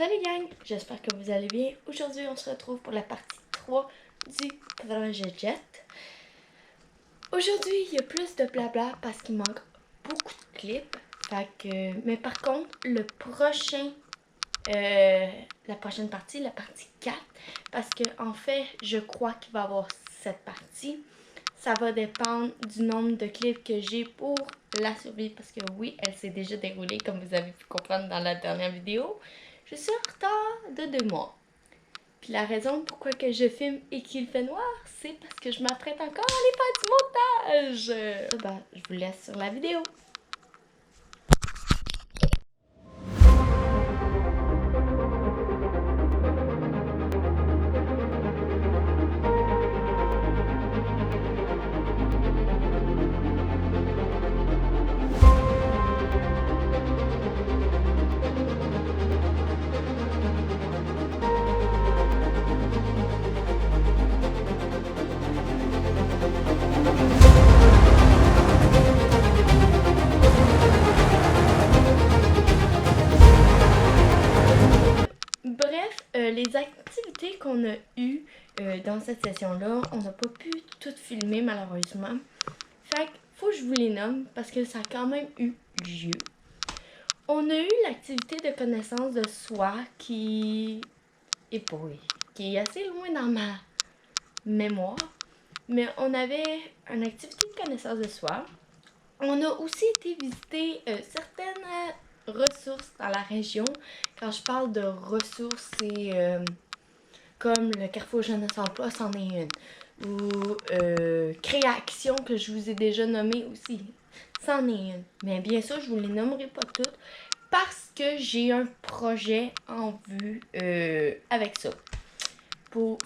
Salut gang, j'espère que vous allez bien. Aujourd'hui, on se retrouve pour la partie 3 du projet Jet. Aujourd'hui, il y a plus de blabla parce qu'il manque beaucoup de clips. Mais par contre, la prochaine partie, la partie 4, parce que en fait, je crois qu'il va y avoir cette partie. Ça va dépendre du nombre de clips que j'ai pour la survie, parce que oui, elle s'est déjà déroulée comme vous avez pu comprendre dans la dernière vidéo. Je suis en retard de 2 mois. Puis la raison pourquoi que je filme et qu'il fait noir, c'est parce que je m'apprête encore à aller faire du montage. Je vous laisse sur la vidéo. Bref, les activités qu'on a eues dans cette session-là, on n'a pas pu toutes filmer malheureusement. Fait qu'il faut que je vous les nomme parce que ça a quand même eu lieu. On a eu l'activité de connaissance de soi qui est assez loin dans ma mémoire. Mais on avait une activité de connaissance de soi. On a aussi été visiter certaines ressources dans la région. Quand je parle de ressources, c'est comme le Carrefour Jeunesse Emploi, c'en est une. Ou Créaction, que je vous ai déjà nommé aussi, c'en est une. Mais bien sûr, je ne vous les nommerai pas toutes parce que j'ai un projet en vue avec ça. Pour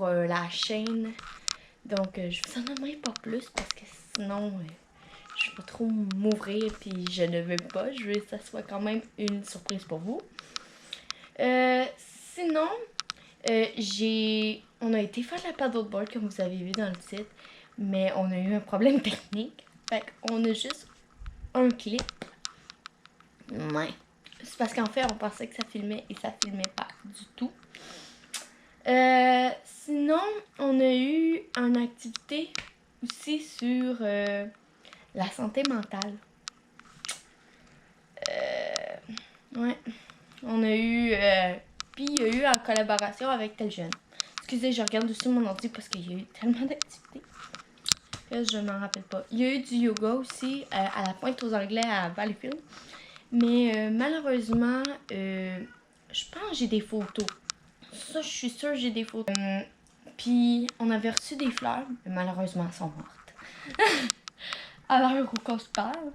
la chaîne. Donc, je vous en nommerai pas plus parce que sinon, je vais pas trop m'ouvrir puis je ne veux pas. Je veux que ça soit quand même une surprise pour vous. Sinon, on a été faire la paddleboard comme vous avez vu dans le titre, mais on a eu un problème technique. Fait qu'on a juste un clip. Ouais. C'est parce qu'en fait, on pensait que ça filmait et ça filmait pas du tout. Sinon, on a eu une activité aussi sur la santé mentale. Ouais. On a eu... puis il y a eu en collaboration avec tel jeune. Excusez, je regarde aussi mon ordi parce qu'il y a eu tellement d'activités. Là, je m'en rappelle pas. Il y a eu du yoga aussi à la Pointe aux Anglais à Valleyfield. Mais malheureusement, je pense que j'ai des photos. Ça, je suis sûre que j'ai des photos. Puis, on avait reçu des fleurs, mais malheureusement, elles sont mortes. À l'heure où on se parle.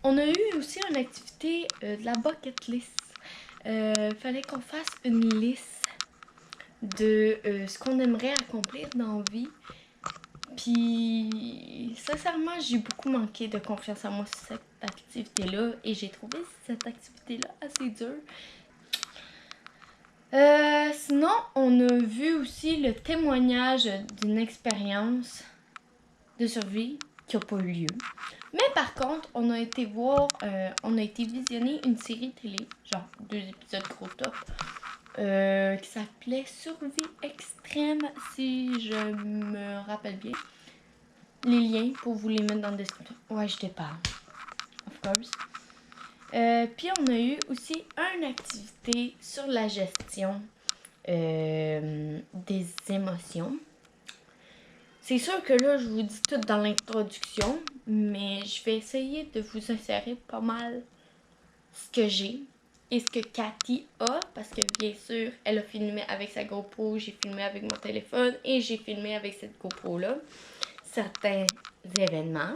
On a eu aussi une activité de la bucket list. Fallait qu'on fasse une liste de ce qu'on aimerait accomplir dans la vie. Puis, sincèrement, j'ai beaucoup manqué de confiance en moi sur cette activité-là. Et j'ai trouvé cette activité-là assez dure. Sinon, on a vu aussi le témoignage d'une expérience de survie qui n'a pas eu lieu. Mais par contre, on a été visionner une série télé, genre 2 épisodes gros top, qui s'appelait Survie extrême, si je me rappelle bien. Les liens pour vous les mettre dans le description. Ouais, je t'épargne. Of course. Puis on a eu aussi une activité sur la gestion des émotions. C'est sûr que là, je vous dis tout dans l'introduction, mais je vais essayer de vous insérer pas mal ce que j'ai et ce que Cathy a, parce que bien sûr, elle a filmé avec sa GoPro, j'ai filmé avec mon téléphone et j'ai filmé avec cette GoPro-là certains événements.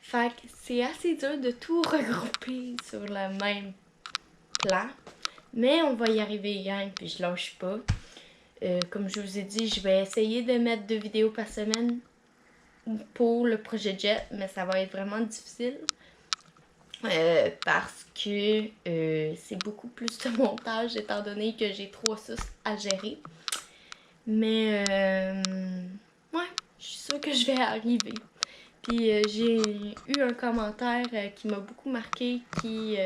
Fait que c'est assez dur de tout regrouper sur le même plan, mais on va y arriver, gang, puis je lâche pas. Comme je vous ai dit, je vais essayer de mettre 2 vidéos par semaine pour le projet Jet, mais ça va être vraiment difficile parce que c'est beaucoup plus de montage étant donné que j'ai 3 sources à gérer. Mais ouais, je suis sûre que je vais arriver. Puis j'ai eu un commentaire qui m'a beaucoup marqué, qui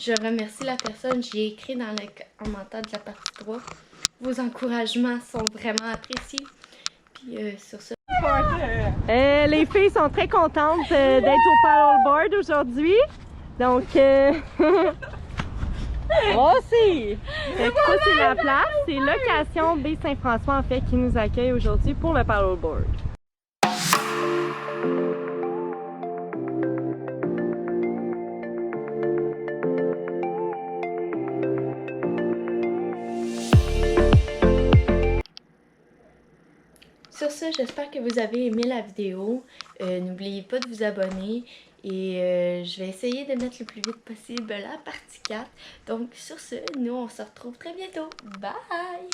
Je remercie la personne, j'ai écrit dans le commentaire de la partie 3. Vos encouragements sont vraiment appréciés. Puis sur ça... Les filles sont très contentes d'être au paddleboard aujourd'hui. Donc, moi aussi! Ça, c'est la place. C'est Location Baie Saint-François, en fait, qui nous accueille aujourd'hui pour le paddleboard. Sur ce, j'espère que vous avez aimé la vidéo. N'oubliez pas de vous abonner et je vais essayer de mettre le plus vite possible la partie 4. Donc sur ce, nous on se retrouve très bientôt. Bye!